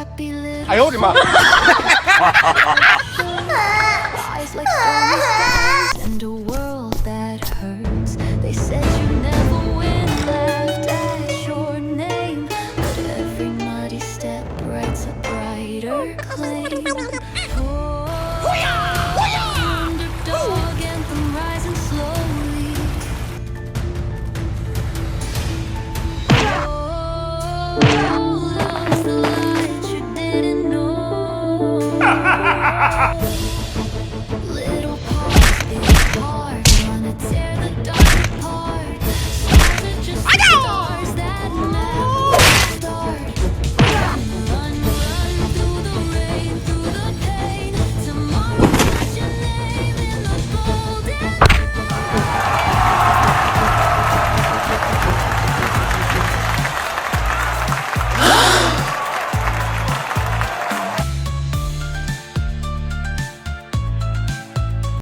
happy little 哎呦我的妈！ eyes like stormy skies and a world that hurts. They said you never win, laughed at your name, but every muddy step writes a brighter claim. Oh, underdog anthem rising slowly. Oh, love's the light you didn't know.